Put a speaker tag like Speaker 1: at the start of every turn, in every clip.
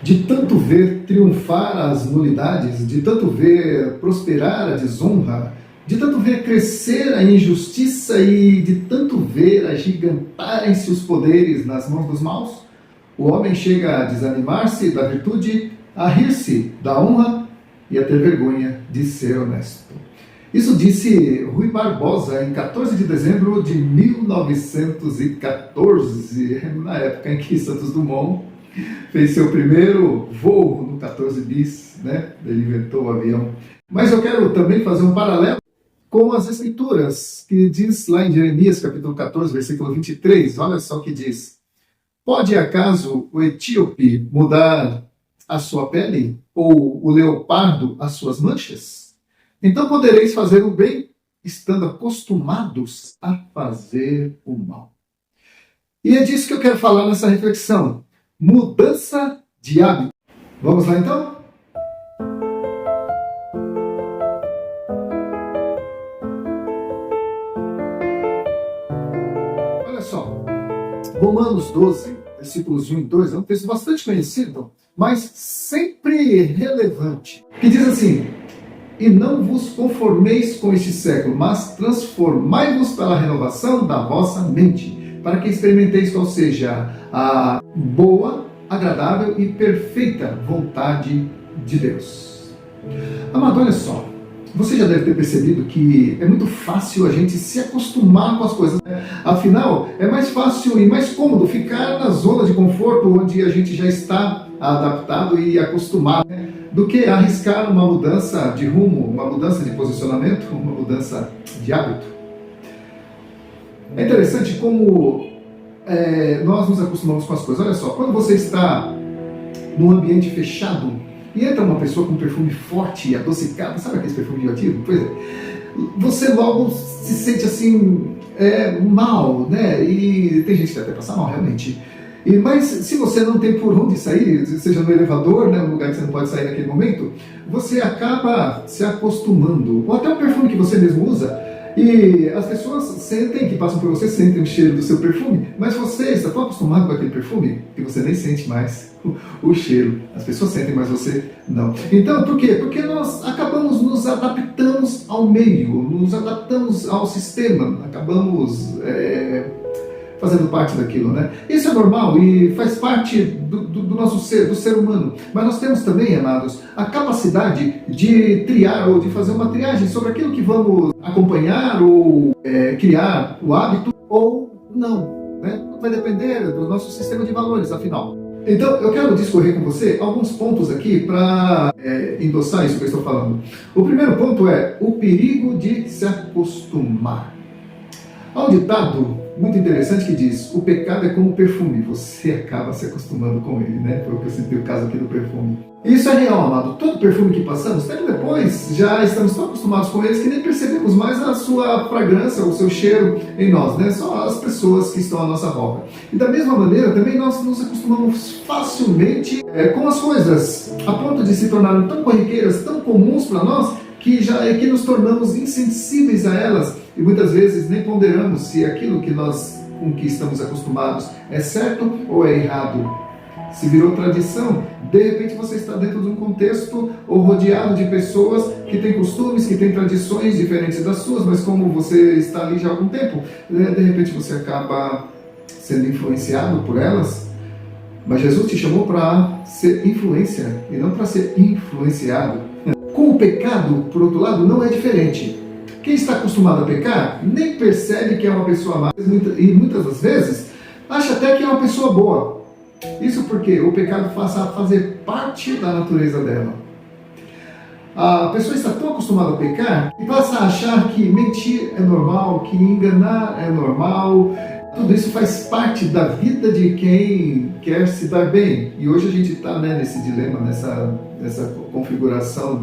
Speaker 1: De tanto ver triunfar as nulidades, de tanto ver prosperar a desonra, de tanto ver crescer a injustiça e de tanto ver agigantarem-se os poderes nas mãos dos maus, o homem chega a desanimar-se da virtude, a rir-se da honra e a ter vergonha de ser honesto. Isso disse Rui Barbosa em 14 de dezembro de 1914, na época em que Santos Dumont fez seu primeiro voo no 14 bis, né? Ele inventou o avião. Mas eu quero também fazer um paralelo com as escrituras, que diz lá em Jeremias capítulo 14, versículo 23, olha só o que diz: pode acaso o etíope mudar a sua pele, ou o leopardo as suas manchas? Então podereis fazer o bem, estando acostumados a fazer o mal. E é disso que eu quero falar nessa reflexão. Mudança de hábito. Vamos lá então? Olha só, Romanos 12, versículos 1 e 2, é um texto bastante conhecido, mas sempre relevante, que diz assim: e não vos conformeis com este século, mas transformai-vos pela renovação da vossa mente, para que experimenteis qual seja a boa, agradável e perfeita vontade de Deus. Amado, olha só, você já deve ter percebido que é muito fácil a gente se acostumar com as coisas, né? Afinal, é mais fácil e mais cômodo ficar na zona de conforto onde a gente já está adaptado e acostumado, né? Do que arriscar uma mudança de rumo, uma mudança de posicionamento, uma mudança de hábito. É interessante como nós nos acostumamos com as coisas. Olha só, quando você está num ambiente fechado e entra uma pessoa com um perfume forte e adocicado, sabe aquele perfume radioativo? Pois é, você logo se sente assim, mal, né? E tem gente que até passa mal, realmente. Mas se você não tem por onde sair, seja no elevador, né, um lugar que você não pode sair naquele momento, você acaba se acostumando. Ou até o perfume que você mesmo usa, e as pessoas sentem, que passam por você, sentem o cheiro do seu perfume, mas você está tão acostumado com aquele perfume que você nem sente mais o cheiro. As pessoas sentem, mas você não. Então, por quê? Porque nós acabamos nos adaptamos ao meio, nos adaptamos ao sistema, acabamos fazendo parte daquilo, né? Isso é normal e faz parte do nosso ser, do ser humano. Mas nós temos também, amados, a capacidade de triar ou de fazer uma triagem sobre aquilo que vamos acompanhar ou criar o hábito ou não, né? Vai depender do nosso sistema de valores, afinal. Então, eu quero discorrer com você alguns pontos aqui para endossar isso que eu estou falando. O primeiro ponto é o perigo de se acostumar. Há um ditado muito interessante que diz: o pecado é como perfume, você acaba se acostumando com ele, né? Foi o que eu citei o caso aqui do perfume. E isso é real, amado. Todo perfume que passamos, tempo depois, já estamos tão acostumados com eles que nem percebemos mais a sua fragrância, o seu cheiro em nós, né? Só as pessoas que estão à nossa volta. E da mesma maneira, também nós nos acostumamos facilmente com as coisas, a ponto de se tornarem tão corriqueiras, tão comuns para nós, que nos tornamos insensíveis a elas e muitas vezes nem ponderamos se aquilo com que estamos acostumados é certo ou é errado. Se virou tradição, de repente você está dentro de um contexto ou rodeado de pessoas que têm costumes, que têm tradições diferentes das suas, mas como você está ali já há algum tempo, de repente você acaba sendo influenciado por elas. Mas Jesus te chamou para ser influência e não para ser influenciado. Com o pecado, por outro lado, não é diferente. Quem está acostumado a pecar nem percebe que é uma pessoa má e muitas das vezes acha até que é uma pessoa boa. Isso porque o pecado passa a fazer parte da natureza dela. A pessoa está tão acostumada a pecar que passa a achar que mentir é normal, que enganar é normal. Tudo isso faz parte da vida de quem quer se dar bem. E hoje a gente está nesse dilema, nessa configuração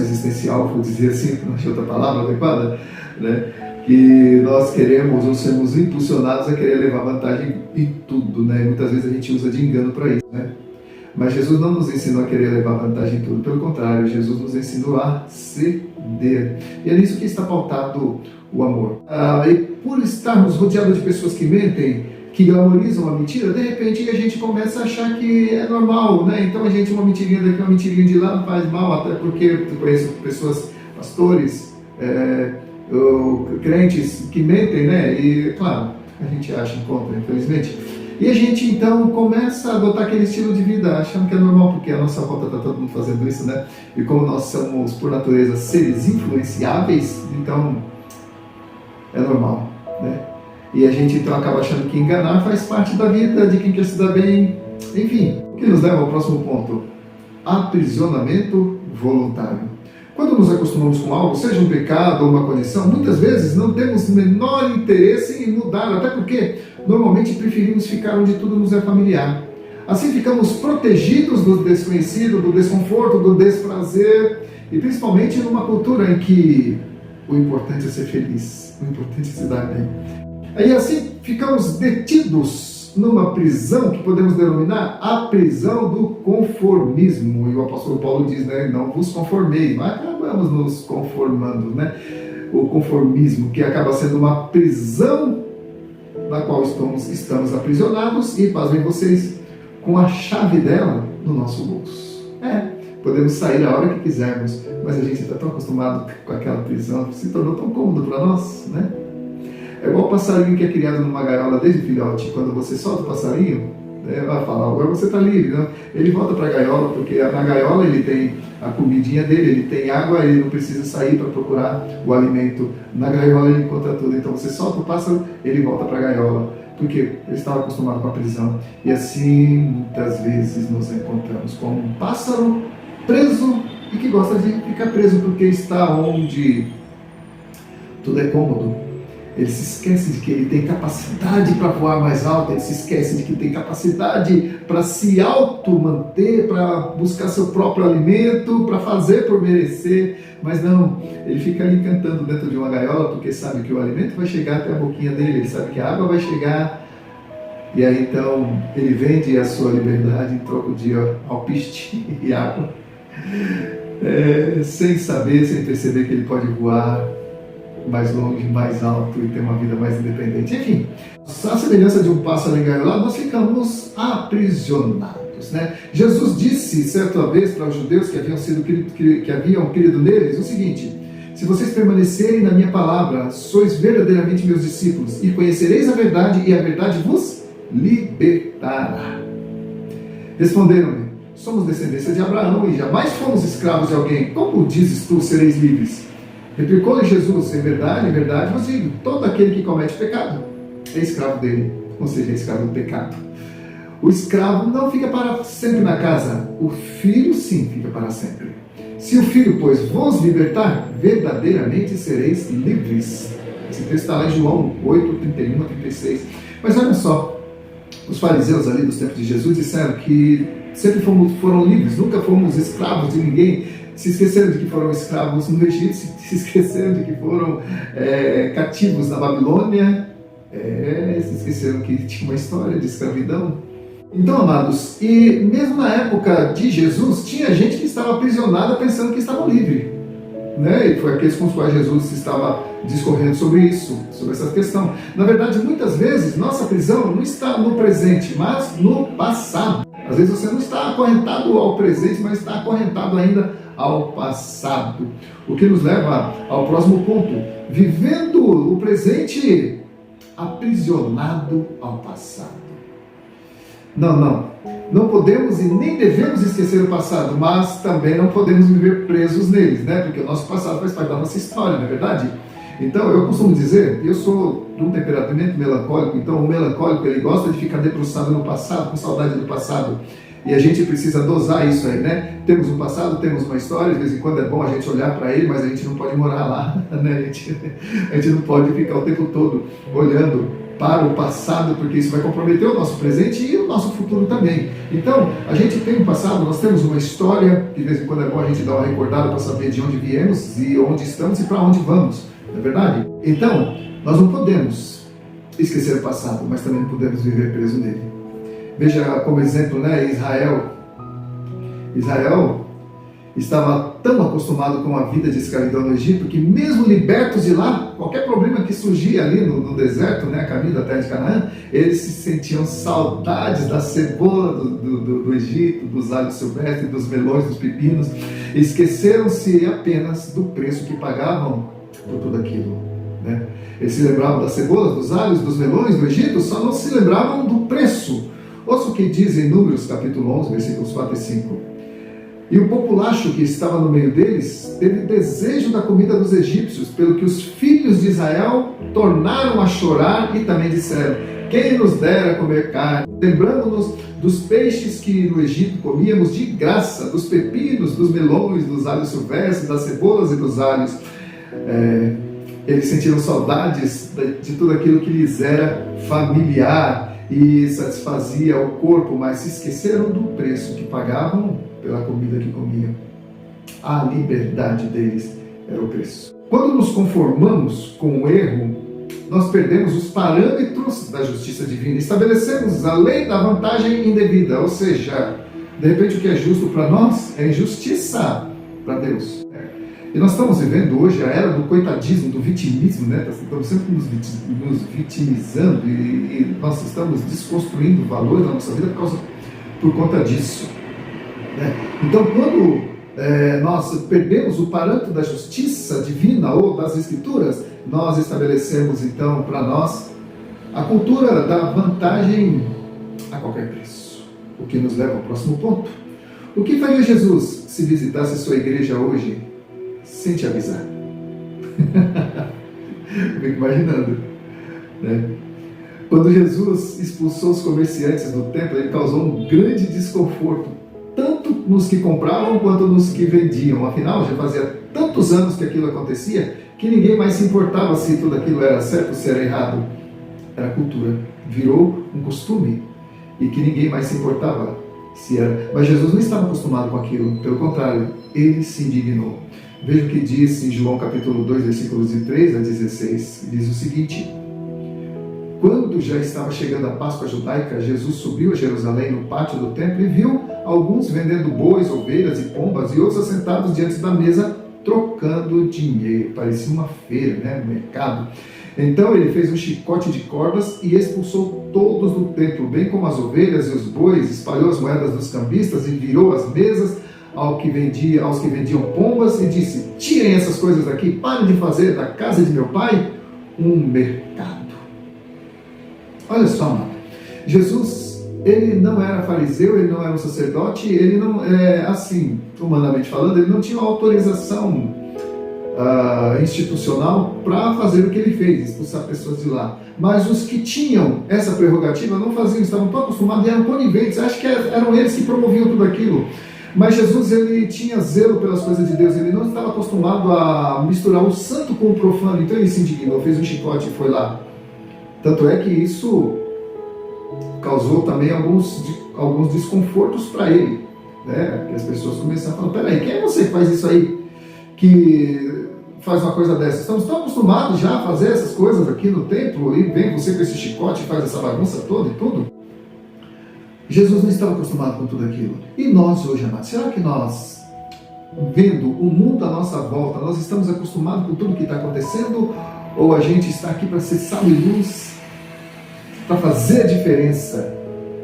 Speaker 1: existencial, vou dizer assim, não achei outra palavra adequada, né? Que nós queremos ou somos impulsionados a querer levar vantagem em tudo, né? Muitas vezes a gente usa de engano para isso, né? Mas Jesus não nos ensinou a querer levar vantagem em tudo, pelo contrário, Jesus nos ensinou a ceder. E é nisso que está pautado o amor. E por estarmos rodeados de pessoas que mentem, que glamorizam a mentira, de repente a gente começa a achar que é normal, né? Então a gente, uma mentirinha daqui, uma mentirinha de lá, não faz mal, até porque eu conheço pessoas, pastores, crentes que mentem, né? E, claro, a gente acha, encontra, infelizmente. E a gente, então, começa a adotar aquele estilo de vida, achando que é normal, porque a nossa volta está todo mundo fazendo isso, né? E como nós somos, por natureza, seres influenciáveis, então, é normal, né? E a gente, então, acaba achando que enganar faz parte da vida de quem quer se dar bem. Enfim, o que nos leva ao próximo ponto. Aprisionamento voluntário. Quando nos acostumamos com algo, seja um pecado ou uma condição, muitas vezes não temos o menor interesse em mudar, até porque normalmente preferimos ficar onde tudo nos é familiar. Assim ficamos protegidos do desconhecido, do desconforto, do desprazer, e principalmente numa cultura em que o importante é ser feliz, o importante é se dar bem. Aí assim ficamos detidos numa prisão que podemos denominar a prisão do conformismo. E o apóstolo Paulo diz, né, não vos conformeis, mas acabamos nos conformando, né? O conformismo, que acaba sendo uma prisão na qual estamos aprisionados e, pasmem vocês, com a chave dela no nosso bolso. Podemos sair a hora que quisermos, mas a gente está tão acostumado com aquela prisão, se tornou tão cômodo para nós, né? É igual o passarinho que é criado numa gaiola desde filhote. Quando você solta o passarinho, vai falar, agora você está livre, né? Ele volta para a gaiola, porque na gaiola ele tem a comidinha dele, ele tem água, ele não precisa sair para procurar o alimento. Na gaiola ele encontra tudo. Então você solta o pássaro, ele volta para a gaiola, porque ele estava acostumado com a prisão. E assim, muitas vezes nos encontramos como um pássaro preso e que gosta de ficar preso porque está onde tudo é cômodo. Ele se esquece de que ele tem capacidade para voar mais alto, ele se esquece de que tem capacidade para se auto-manter, para buscar seu próprio alimento, para fazer por merecer, mas não, ele fica ali cantando dentro de uma gaiola, porque sabe que o alimento vai chegar até a boquinha dele, ele sabe que a água vai chegar, e aí então ele vende a sua liberdade em troco de alpiste e água, sem saber, sem perceber que ele pode voar mais longe, mais alto e ter uma vida mais independente. Enfim, a semelhança de um pássaro engaiolado, nós ficamos aprisionados, né? Jesus disse certa vez para os judeus que haviam crido neles o seguinte: se vocês permanecerem na minha palavra, sois verdadeiramente meus discípulos e conhecereis a verdade e a verdade vos libertará. Responderam-lhe: somos descendência de Abraão e jamais fomos escravos de alguém. Como dizes tu, sereis livres? Replicou-lhe Jesus: em verdade vos digo, todo aquele que comete pecado é escravo dele, ou seja, é escravo do pecado. O escravo não fica para sempre na casa, o filho sim fica para sempre. Se o filho, pois, vos libertar, verdadeiramente sereis livres. Esse texto está lá em João 8, 31 a 36. Mas olha só, os fariseus ali dos tempos de Jesus disseram que sempre foram livres, nunca fomos escravos de ninguém. Se esqueceram de que foram escravos no Egito, se esqueceram de que foram cativos na Babilônia, se esqueceram que tinha uma história de escravidão. Então, amados, e mesmo na época de Jesus, tinha gente que estava aprisionada pensando que estava livre, né? E foi aqueles com os quais Jesus estava discorrendo sobre isso, sobre essa questão. Na verdade, muitas vezes, nossa prisão não está no presente, mas no passado. Às vezes você não está acorrentado ao presente, mas está acorrentado ainda ao passado. O que nos leva ao próximo ponto: vivendo o presente aprisionado ao passado. Não podemos e nem devemos esquecer o passado, mas também não podemos viver presos neles, né? Porque o nosso passado faz parte da nossa história, não é verdade? Então, eu costumo dizer, eu sou de um temperamento melancólico, então o melancólico ele gosta de ficar debruçado no passado, com saudade do passado. E a gente precisa dosar isso aí, né? Temos um passado, temos uma história, de vez em quando é bom a gente olhar para ele, mas a gente não pode morar lá, né? A gente não pode ficar o tempo todo olhando para o passado, porque isso vai comprometer o nosso presente e o nosso futuro também. Então, a gente tem um passado, nós temos uma história, que de vez em quando é bom a gente dar uma recordada para saber de onde viemos e onde estamos e para onde vamos, não é verdade? Então, nós não podemos esquecer o passado, mas também não podemos viver preso nele. Veja como exemplo, né, Israel, estava tão acostumado com a vida de escravidão no Egito que, mesmo libertos de lá, qualquer problema que surgia ali no deserto, né, a caminho da terra de Canaã, eles se sentiam saudades da cebola do Egito, dos alhos silvestres, dos melões, dos pepinos. Esqueceram-se apenas do preço que pagavam por tudo aquilo, né? Eles se lembravam das cebolas, dos alhos, dos melões do Egito, só não se lembravam do preço. Ouça o que diz em Números, capítulo 11, versículos 4 e 5. E o populacho que estava no meio deles teve desejo da comida dos egípcios, pelo que os filhos de Israel tornaram a chorar e também disseram: quem nos dera comer carne? Lembrando-nos dos peixes que no Egito comíamos de graça, dos pepinos, dos melões, dos alhos silvestres, das cebolas e dos alhos. Eles sentiram saudades de tudo aquilo que lhes era familiar e satisfazia o corpo, mas se esqueceram do preço que pagavam pela comida que comiam. A liberdade deles era o preço. Quando nos conformamos com o erro, nós perdemos os parâmetros da justiça divina, estabelecemos a lei da vantagem indevida, ou seja, de repente o que é justo para nós é injustiça para Deus. E nós estamos vivendo hoje a era do coitadismo, do vitimismo, né? Estamos sempre nos vitimizando e nós estamos desconstruindo valores da nossa vida por conta disso, né? Então, quando nós perdemos o parâmetro da justiça divina ou das escrituras, nós estabelecemos então para nós a cultura da vantagem a qualquer preço, o que nos leva ao próximo ponto. O que faria Jesus se visitasse sua igreja hoje sem te avisar? Eu fico imaginando, né? Quando Jesus expulsou os comerciantes do templo, ele causou um grande desconforto, tanto nos que compravam quanto nos que vendiam. Afinal, já fazia tantos anos que aquilo acontecia que ninguém mais se importava se tudo aquilo era certo ou se era errado. Era cultura, virou um costume e que ninguém mais se importava se era. Mas Jesus não estava acostumado com aquilo, pelo contrário, ele se indignou. Veja o que diz em João capítulo 2, versículos de 3 a 16, diz o seguinte: quando já estava chegando a Páscoa judaica, Jesus subiu a Jerusalém no pátio do templo e viu alguns vendendo bois, ovelhas e pombas e outros assentados diante da mesa trocando dinheiro. Parecia uma feira, né? Um mercado. Então ele fez um chicote de cordas e expulsou todos do templo, bem como as ovelhas e os bois, espalhou as moedas dos cambistas e virou as mesas aos que vendiam pombas e disse: tirem essas coisas daqui, parem de fazer da casa de meu pai um mercado. Olha só, mano. Jesus, ele não era fariseu, ele não era um sacerdote, ele não, assim, humanamente falando, ele não tinha uma autorização institucional para fazer o que ele fez, expulsar pessoas de lá. Mas os que tinham essa prerrogativa não faziam, estavam tão acostumados e eram coniventes. Acho que eram eles que promoviam tudo aquilo. Mas Jesus, ele tinha zelo pelas coisas de Deus, ele não estava acostumado a misturar o santo com o profano, então ele se indignou, fez um chicote e foi lá. Tanto é que isso causou também alguns desconfortos para ele, né? Que as pessoas começaram a falar: peraí, quem é você que faz isso aí? Que faz uma coisa dessa? Estamos tão acostumados já a fazer essas coisas aqui no templo e vem você com esse chicote e faz essa bagunça toda e tudo? Jesus não estava acostumado com tudo aquilo. E nós hoje, amados, será que nós, vendo o mundo à nossa volta, nós estamos acostumados com tudo que está acontecendo? Ou a gente está aqui para ser sal e luz, para fazer a diferença?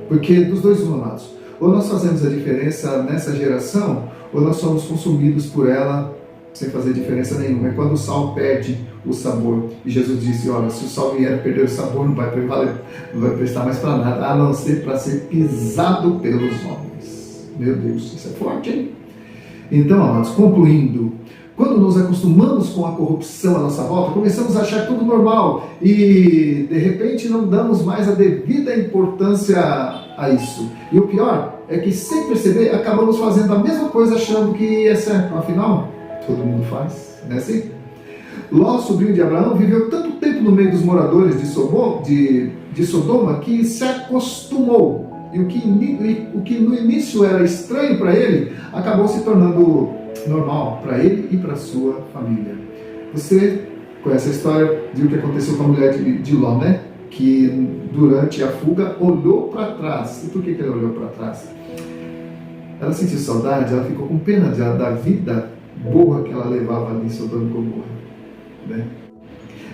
Speaker 1: Porque dos dois amados, ou nós fazemos a diferença nessa geração, ou nós somos consumidos por ela sem fazer diferença nenhuma. É quando o sal perde o sabor. E Jesus disse: olha, se o sal vier a perder o sabor, não vai prestar mais para nada, a não ser para ser pisado pelos homens. Meu Deus, isso é forte, hein? Então, amados, concluindo, quando nos acostumamos com a corrupção à nossa volta, começamos a achar tudo normal e, de repente, não damos mais a devida importância a isso. E o pior é que, sem perceber, acabamos fazendo a mesma coisa achando que é certo. Afinal, todo mundo faz, não é assim? Ló, sobrinho de Abraão, viveu tanto tempo no meio dos moradores de Sodoma que se acostumou. E o que no início era estranho para ele, acabou se tornando normal para ele e para sua família. Você conhece a história de o que aconteceu com a mulher de Ló, né? Que durante a fuga olhou para trás. E por que ele olhou para trás? ela sentiu saudade, ela ficou com pena da vida boa que ela levava ali em Sodoma e Gomorra, né?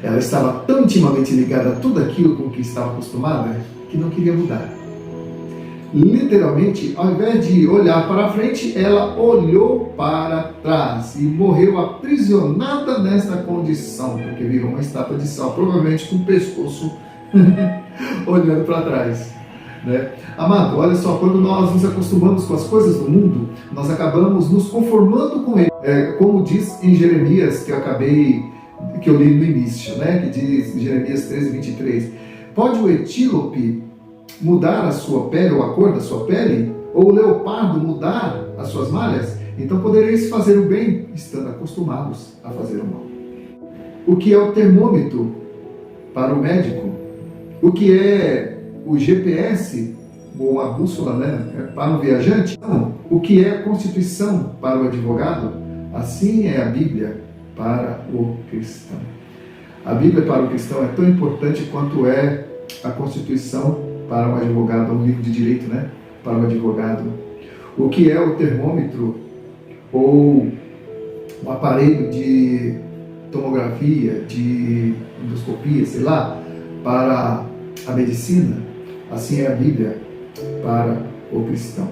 Speaker 1: Ela estava tão intimamente ligada a tudo aquilo com que estava acostumada que não queria mudar. Literalmente, ao invés de olhar para a frente, ela olhou para trás e morreu aprisionada nesta condição, porque virou uma estátua de sal, provavelmente com o pescoço olhando para trás, né? Amado, olha só, quando nós nos acostumamos com as coisas do mundo, nós acabamos nos conformando com ele. Como diz em Jeremias, que eu li no início, né? Que diz em Jeremias 13:23, pode o etíope mudar a sua pele, ou a cor da sua pele, ou o leopardo mudar as suas malhas? Então podereis fazer o bem, estando acostumados a fazer o mal. O que é o termômetro para o médico? O que é o GPS, ou a bússola, né, para o viajante? Não. O que é a Constituição para o advogado? Assim é a Bíblia para o cristão. A Bíblia para o cristão é tão importante quanto é a Constituição para um advogado, um livro de direito, né, para um advogado. O que é o termômetro ou um aparelho de tomografia, de endoscopia, sei lá, para a medicina? Assim é a Bíblia para o cristão.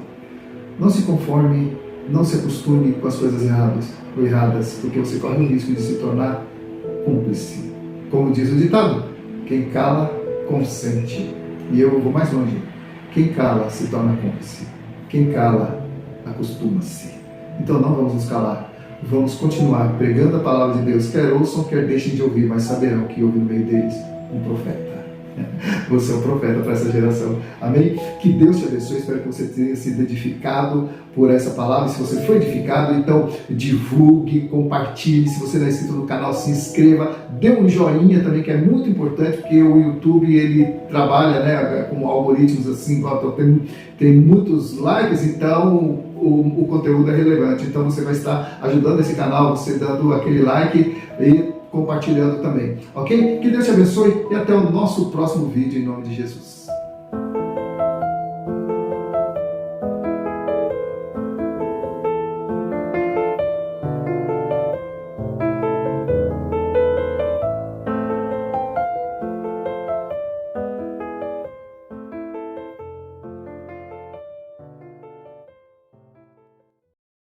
Speaker 1: Não se conforme, não se acostume com as coisas erradas, porque você corre o risco de se tornar cúmplice. Como diz o ditado, quem cala, consente. E eu vou mais longe. Quem cala se torna cúmplice. Quem cala, acostuma-se. Então não vamos nos calar. Vamos continuar pregando a palavra de Deus. Quer ouçam, quer deixem de ouvir, mas saberão que houve no meio deles um profeta. Você é um profeta para essa geração. Amém? Que Deus te abençoe. Espero que você tenha sido edificado por essa palavra. Se você foi edificado, então divulgue, compartilhe. Se você não é inscrito no canal, se inscreva. Dê um joinha também, que é muito importante, porque o YouTube ele trabalha, né, com algoritmos assim, tem muitos likes, então o conteúdo é relevante. Então você vai estar ajudando esse canal, você dando aquele like e compartilhando também, ok? Que Deus te abençoe e até o nosso próximo vídeo em nome de Jesus.